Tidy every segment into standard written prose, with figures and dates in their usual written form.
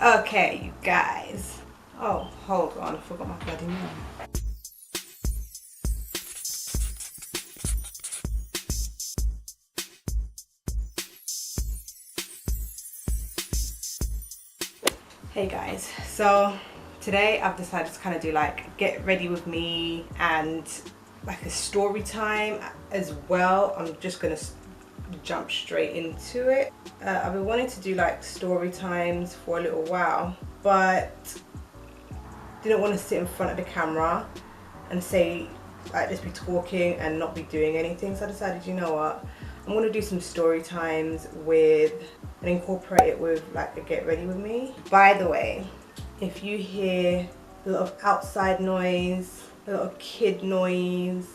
Okay, you guys. Oh, hold on, I forgot my bloody name. Hey guys, so today I've decided to kind of do like get ready with me and like a story time as well. I'm just gonna jump straight into it. I've been wanting to do like story times for a little while, but didn't want to sit in front of the camera and say like just be talking and not be doing anything. So I decided, you know what, I'm gonna do some story times with and incorporate it with like a get ready with me. By the way, if you hear a lot of outside noise, a lot of kid noise,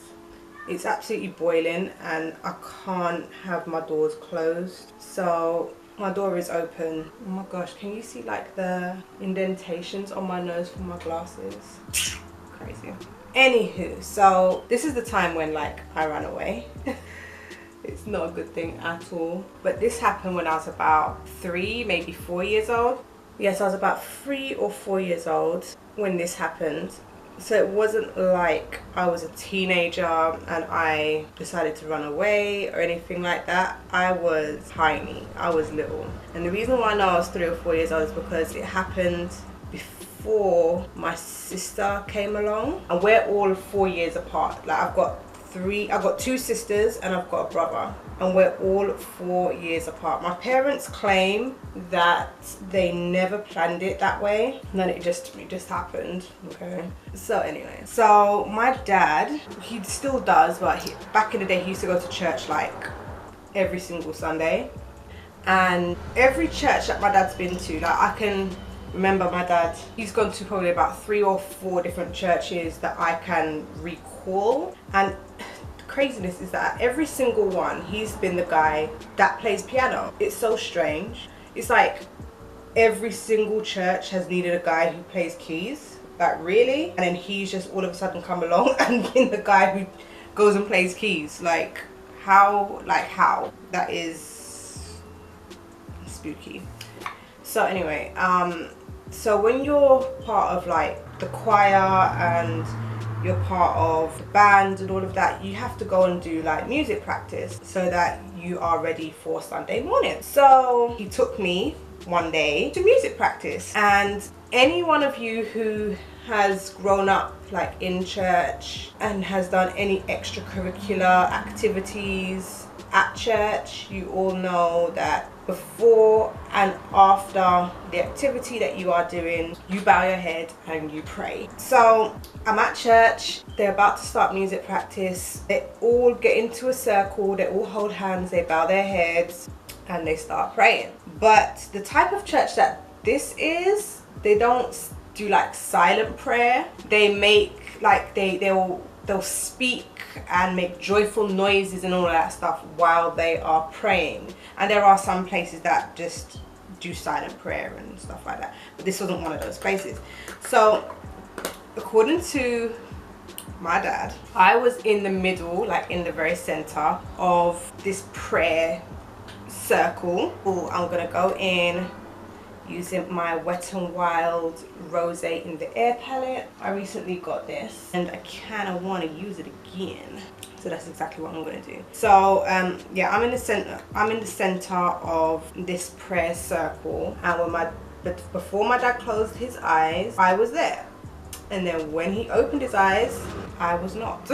it's absolutely boiling and I can't have my doors closed. So my door is open. Oh my gosh, can you see like the indentations on my nose from my glasses? Crazy. Anywho, so this is the time when like I ran away. It's not a good thing at all. But this happened when I was about 3, maybe 4 years old. Yes, I was about 3 or 4 years old when this happened. So it wasn't like I was a teenager and I decided to run away or anything like that. I was tiny, I was little. And the reason why I know I was 3 or 4 years old is because it happened before my sister came along. And we're all 4 years apart. Like I've got 2 sisters and I've got a brother, and we're all 4 years apart. My parents claim that they never planned it that way, and then it just happened. Okay, so anyway, so my dad, he still does, but back in the day he used to go to church like every single Sunday, and every church that my dad's been to, like I can remember my dad, he's gone to probably about 3 or 4 different churches that I can recall. And the craziness is that every single one, he's been the guy that plays piano. It's so strange. It's like every single church has needed a guy who plays keys. Like really? And then he's just all of a sudden come along and been the guy who goes and plays keys. Like how? That is spooky. So anyway, so when you're part of like the choir and you're part of the band and all of that, you have to go and do like music practice so that you are ready for Sunday morning. So he took me one day to music practice, and any one of you who has grown up like in church and has done any extracurricular activities at church, you all know that before and after the activity that you are doing, you bow your head and you pray. So I'm at church, they're about to start music practice, they all get into a circle, they all hold hands, they bow their heads and they start praying. But the type of church that this is, they don't do like silent prayer. They make like they'll speak and make joyful noises and all of that stuff while they are praying. And there are some places that just do silent prayer and stuff like that, but this wasn't one of those places. So according to my dad, I was in the middle, like in the very center of this prayer circle. I'm gonna go in using my Wet n Wild Rose in the Air palette. I recently got this and I kind of want to use it again, so that's exactly what I'm going to do. So yeah, I'm in the center of this prayer circle, and before my dad closed his eyes, I was there, and then when he opened his eyes, I was not.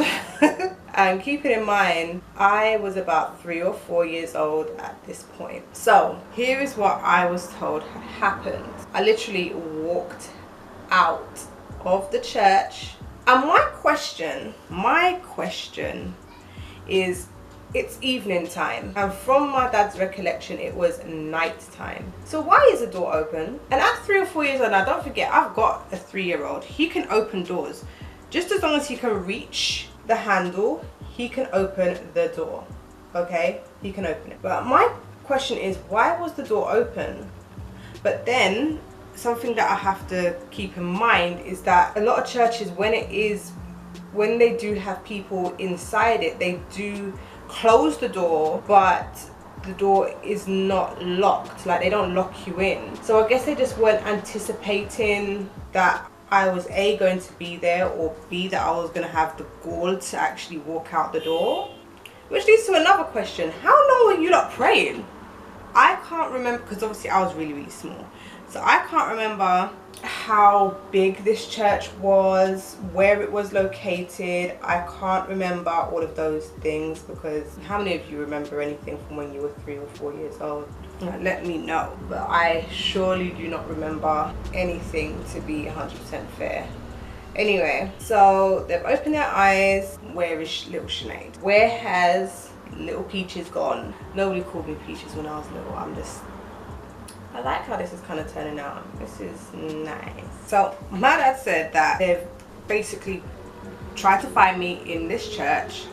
And keep it in mind, I was about 3 or 4 years old at this point. So here is what I was told had happened. I literally walked out of the church, and my question is, it's evening time, and from my dad's recollection it was night time. So why is the door open? And at 3 or 4 years old, now don't forget, I've got a 3-year-old. He can open doors. Just as long as he can reach the handle, he can open the door. Okay, he can open it. But my question is, why was the door open? But then something that I have to keep in mind is that a lot of churches, when they do have people inside it, they do close the door, but the door is not locked, like they don't lock you in. So I guess they just weren't anticipating that I was A, going to be there, or B, that I was going to have the gall to actually walk out the door. Which leads to another question. How long were you lot praying? I can't remember, because obviously I was really, really small. So I can't remember how big this church was, where it was located. I can't remember all of those things, because how many of you remember anything from when you were 3 or 4 years old? Let me know. But I surely do not remember anything, to be 100% fair. Anyway, so they've opened their eyes. Where is little Sinead? Where has little Peaches gone? Nobody called me Peaches when I was little. I like how this is kind of turning out. This is nice. So my dad said that they've basically tried to find me in this church.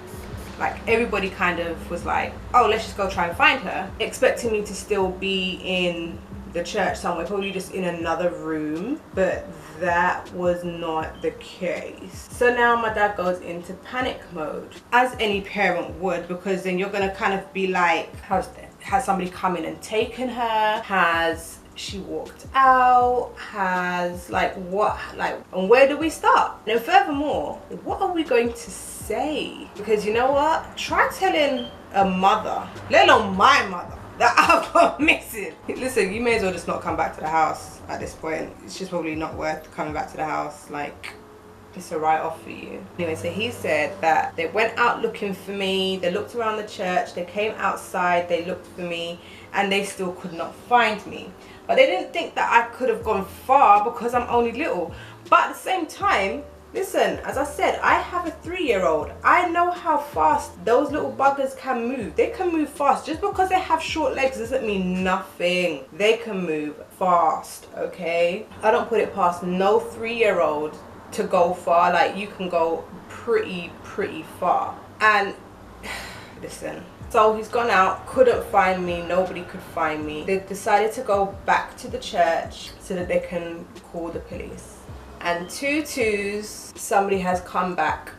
Like everybody kind of was like, oh, let's just go try and find her, expecting me to still be in the church somewhere, probably just in another room, but that was not the case. So now my dad goes into panic mode, as any parent would, because then you're gonna kind of be like, has somebody come in and taken her? Has she walked out? Has, like, what, like, and where do we start? And furthermore, what are we going to say? Because you know what, try telling a mother, let alone my mother, that I've gone missing. Listen, you may as well just not come back to the house at this point. It's just probably not worth coming back to the house. Like, it's a write-off for you. Anyway, so he said that they went out looking for me. They looked around the church. They came outside. They looked for me, and they still could not find me. But they didn't think that I could have gone far because I'm only little. But at the same time, listen, as I said, I have a 3-year-old. I know how fast those little buggers can move. They can move fast. Just because they have short legs doesn't mean nothing. They can move fast, okay? I don't put it past no 3-year-old to go far. Like, you can go pretty far. And listen, so he's gone out, couldn't find me, nobody could find me. They decided to go back to the church so that they can call the police. And 2 twos, somebody has come back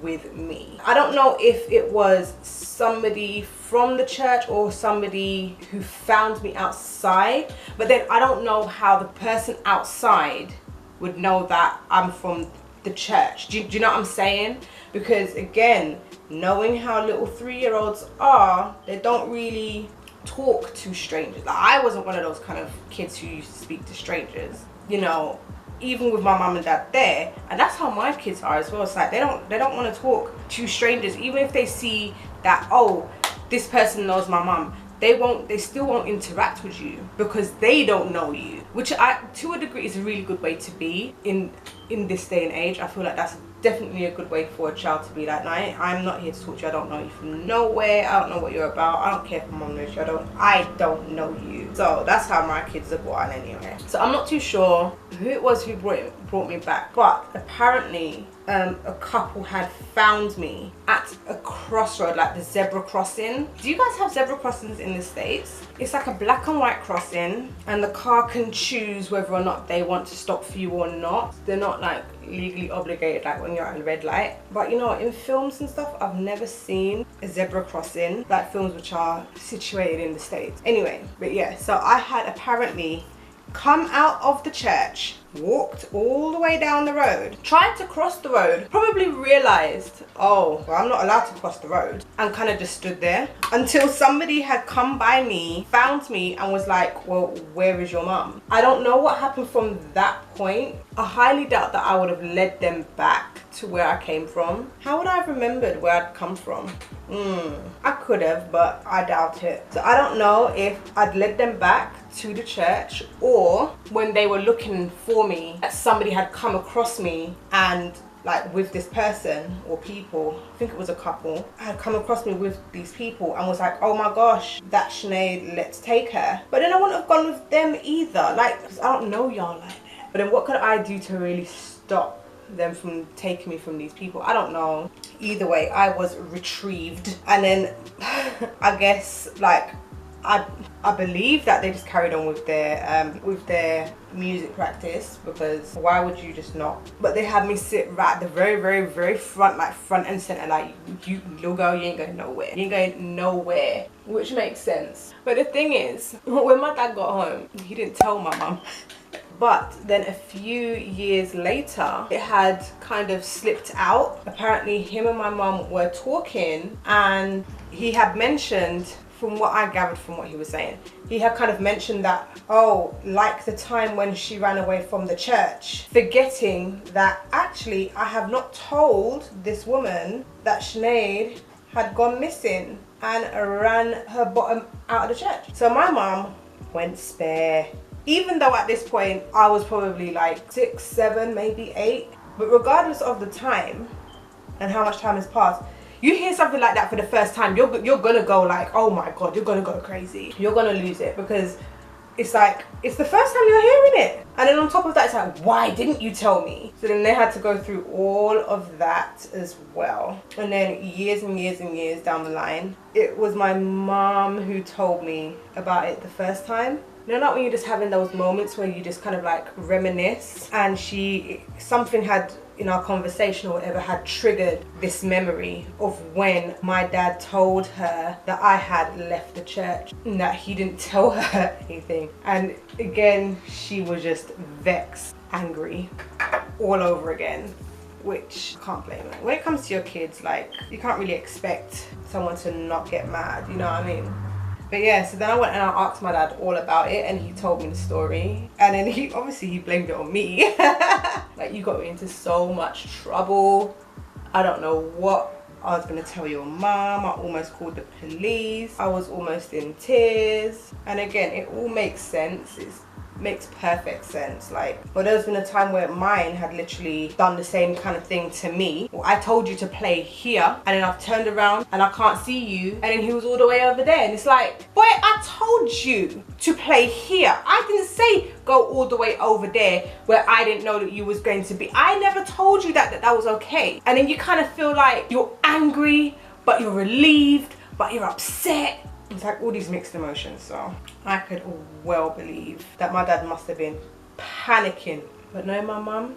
with me. I don't know if it was somebody from the church or somebody who found me outside, but then I don't know how the person outside would know that I'm from the church. Do you know what I'm saying? Because again, knowing how little 3-year-olds are, they don't really talk to strangers. Like, I wasn't one of those kind of kids who used to speak to strangers, you know, even with my mum and dad there. And that's how my kids are as well. It's like they don't want to talk to strangers, even if they see that, oh, this person knows my mum. They still won't interact with you because they don't know you, which to a degree is a really good way to be in this day and age. I feel like that's definitely a good way for a child to be like, no, I'm not here to talk to you. I don't know you from nowhere. I don't know what you're about. I don't care if my mom knows you. I don't know you. So that's how my kids are born anyway. So I'm not too sure who it was who brought me back, but apparently a couple had found me at a crossroad, like the zebra crossing. Do you guys have zebra crossings in the States? It's like a black and white crossing, and the car can choose whether or not they want to stop for you or not. They're not like legally obligated like when you're at a red light. But you know, in films and stuff, I've never seen a zebra crossing, like films which are situated in the States. Anyway, but yeah, so I had apparently come out of the church, walked all the way down the road, tried to cross the road, probably realized, oh, well, I'm not allowed to cross the road, and kind of just stood there until somebody had come by me, found me, and was like, well, where is your mum? I don't know what happened from that point. I highly doubt that I would have led them back to where I came from. How would I have remembered where I'd come from? I could have, but I doubt it. So I don't know if I'd led them back to the church, or when they were looking for me, that somebody had come across me and like with this person or people, I think it was a couple, had come across me with these people and was like, oh my gosh, that's Sinead, let's take her. But then I wouldn't have gone with them either, like, because I don't know y'all like that. But then what could I do to really stop them from taking me from these people? I don't know. Either way, I was retrieved, and then I guess like I believe that they just carried on with their music practice, because why would you just not? But they had me sit right at the very front, like front and center, like, you little girl, you ain't going nowhere. You ain't going nowhere, which makes sense. But the thing is, when my dad got home, he didn't tell my mum. But then a few years later, it had kind of slipped out. Apparently him and my mum were talking, and he had mentioned, from what I gathered from what he was saying, he had kind of mentioned that, oh, like the time when she ran away from the church, forgetting that actually I have not told this woman that Sinead had gone missing and ran her bottom out of the church. So my mum went spare. Even though at this point I was probably like 6, 7, maybe 8. But regardless of the time and how much time has passed, you hear something like that for the first time, you're gonna go like, oh my god, you're gonna go crazy. You're gonna lose it, because it's like, it's the first time you're hearing it. And then on top of that, it's like, why didn't you tell me? So then they had to go through all of that as well. And then years and years and years down the line, it was my mom who told me about it the first time. You know, not when you're just having those moments where you just kind of like reminisce, and something had, in our conversation or whatever, had triggered this memory of when my dad told her that I had left the church and that he didn't tell her anything. And again, she was just vexed, angry all over again, which I can't blame her. When it comes to your kids, like, you can't really expect someone to not get mad, you know what I mean? But yeah, so then I went and I asked my dad all about it, and he told me the story. And then he blamed it on me. Like, you got me into so much trouble. I don't know what I was gonna tell your mom. I almost called the police. I was almost in tears. And again, it all makes sense. It makes perfect sense. Like, well, there's been a time where mine had literally done the same kind of thing to me. Well, I told you to play here, and then I've turned around and I can't see you, and then he was all the way over there. And it's like, boy, I told you to play here. I didn't say go all the way over there where I didn't know that you was going to be. I never told you that was okay. And then you kind of feel like you're angry, but you're relieved, but you're upset. It's like all these mixed emotions. So I could well believe that my dad must have been panicking. But no, my mum,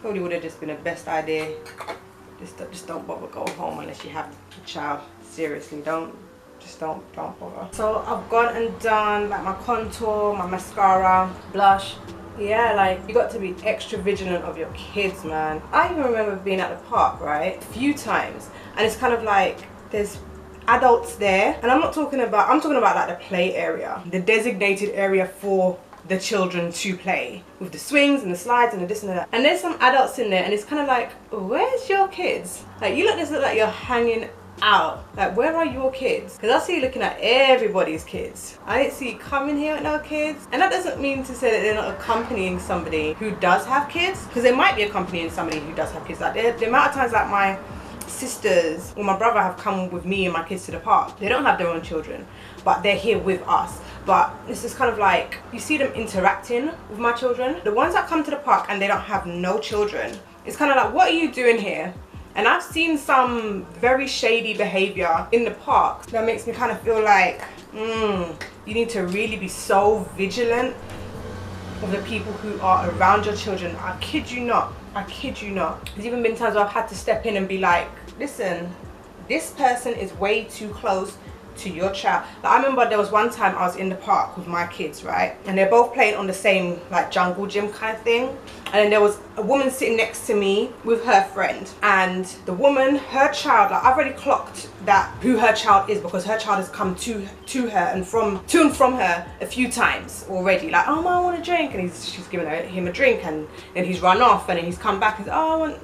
probably would have just been the best idea. Just don't bother go home unless you have a child. Seriously, don't bother. So I've gone and done like my contour, my mascara, blush. Yeah, like, you got to be extra vigilant of your kids, man. I even remember being at the park, right, a few times, and it's kind of like there's adults there, and I'm talking about like the play area, the designated area for the children to play with the swings and the slides and the this and that. And there's some adults in there, and it's kind of like, where's your kids? Like, you look like you're hanging out. Like, where are your kids? Because I see you looking at everybody's kids. I didn't see you coming here with no kids. And that doesn't mean to say that they're not accompanying somebody who does have kids, because they might be accompanying somebody who does have kids. Like, the amount of times like my sisters or my brother have come with me and my kids to the park, they don't have their own children, but they're here with us. But this is kind of like, you see them interacting with my children. The ones that come to the park and they don't have no children, it's kind of like, what are you doing here? And I've seen some very shady behavior in the park that makes me kind of feel like, you need to really be so vigilant of the people who are around your children. I kid you not. I kid you not. There's even been times where I've had to step in and be like, listen, this person is way too close to your child. Like, I remember there was one time I was in the park with my kids, right, and they're both playing on the same like jungle gym kind of thing, and then there was a woman sitting next to me with her friend, and the woman, her child, like, I've already clocked that who her child is, because her child has come to her and to and from her a few times already, like, oh, I want a drink, and she's giving him a drink, and then he's run off, and then he's come back and says, oh, I want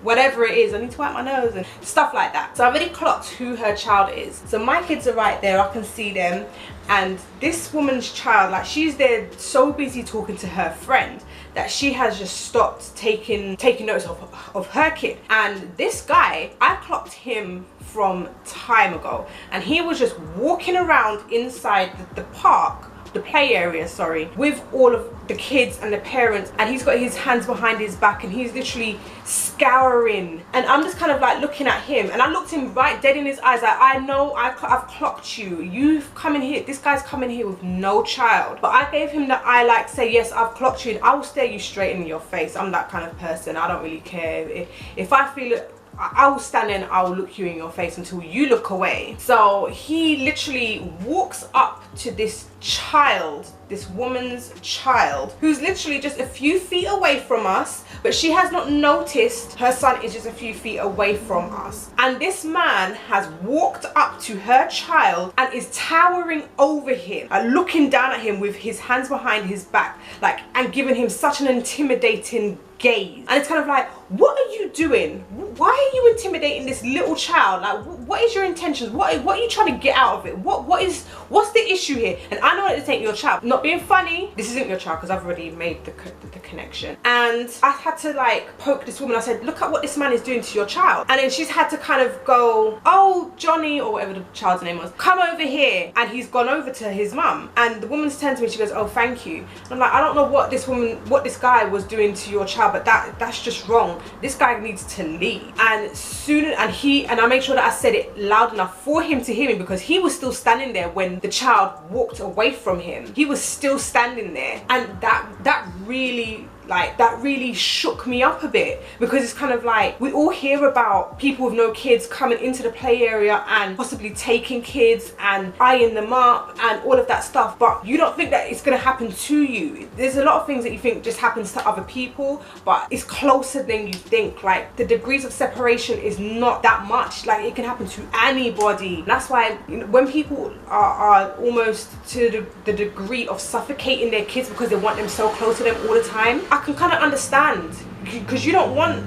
whatever it is, I need to wipe my nose and stuff like that. So I've already clocked who her child is. So my kids are right there, I can see them, and this woman's child, like, she's there so busy talking to her friend that she has just stopped taking notice of her kid. And this guy, I clocked him from time ago, and he was just walking around inside the park the play area, sorry, with all of the kids and the parents, and he's got his hands behind his back and he's literally scouring, and I'm just kind of like looking at him, and I looked him right dead in his eyes like, I know I've clocked you. You've come in here, this guy's coming here with no child. But I gave him the eye like, say, yes, I've clocked you, and I will stare you straight in your face. I'm that kind of person. I don't really care. If I feel it, I will stand there and I will look you in your face until you look away. So he literally walks up to this child, this woman's child, who's literally just a few feet away from us, but she has not noticed her son is just a few feet away from us. And this man has walked up to her child and is towering over him, looking down at him with his hands behind his back, like, and giving him such an intimidating gaze. And it's kind of like, what are you doing? Why are you intimidating this little child? Like, what is your intentions? What are you trying to get out of it? What's the issue here? And I know that this ain't your child. Not being funny, this isn't your child, because I've already made the connection. And I had to like poke this woman. I said, look at what this man is doing to your child. And then she's had to kind of go, oh, Johnny, or whatever the child's name was, come over here. And he's gone over to his mum. And the woman's turned to me, she goes, oh, thank you. And I'm like, I don't know what this guy was doing to your child, but that's just wrong. This guy needs to leave. And I made sure that I said it loud enough for him to hear me, because he was still standing there when the child walked away from him. He was still standing there, and that really shook me up a bit, because it's kind of like, we all hear about people with no kids coming into the play area and possibly taking kids and eyeing them up and all of that stuff, but you don't think that it's going to happen to you. There's a lot of things that you think just happens to other people, but it's closer than you think. Like, the degrees of separation is not that much. Like, it can happen to anybody. That's why, you know, when people are almost to the degree of suffocating their kids because they want them so close to them all the time, I can kind of understand, because you don't want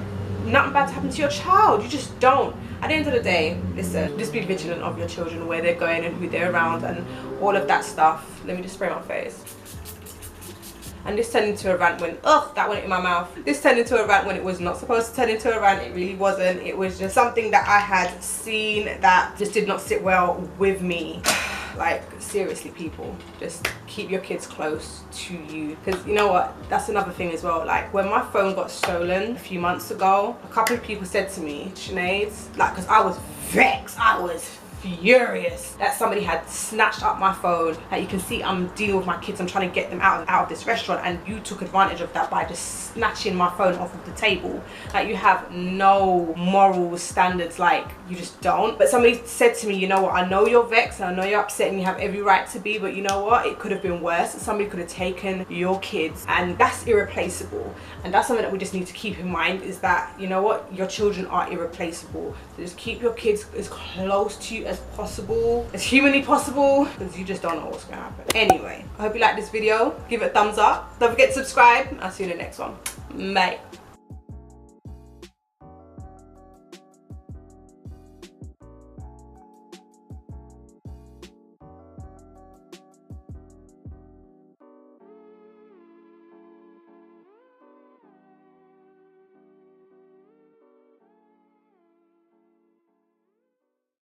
nothing bad to happen to your child. You just don't. At the end of the day, listen, just be vigilant of your children, where they're going and who they're around and all of that stuff. Let me just spray my face. And this turned into a rant when, ugh, that went in my mouth. This turned into a rant when it was not supposed to turn into a rant. It really wasn't. It was just something that I had seen that just did not sit well with me. Like, seriously, people, just keep your kids close to you. Because you know what, that's another thing as well. Like, when my phone got stolen a few months ago, a couple of people said to me, Sinead, like, because I was vexed, I was furious that somebody had snatched up my phone. Like, you can see I'm dealing with my kids, I'm trying to get them out of this restaurant, and you took advantage of that by just snatching my phone off of the table. Like, you have no moral standards, like, you just don't. But somebody said to me, you know what, I know you're vexed and I know you're upset and you have every right to be, but you know what, it could have been worse. Somebody could have taken your kids, and that's irreplaceable. And that's something that we just need to keep in mind, is that, you know what, your children are irreplaceable. So just keep your kids as close to you as possible, as humanly possible, because you just don't know what's gonna happen. Anyway, I hope you liked this video. Give it a thumbs up. Don't forget to subscribe. I'll see you in the next one. Bye.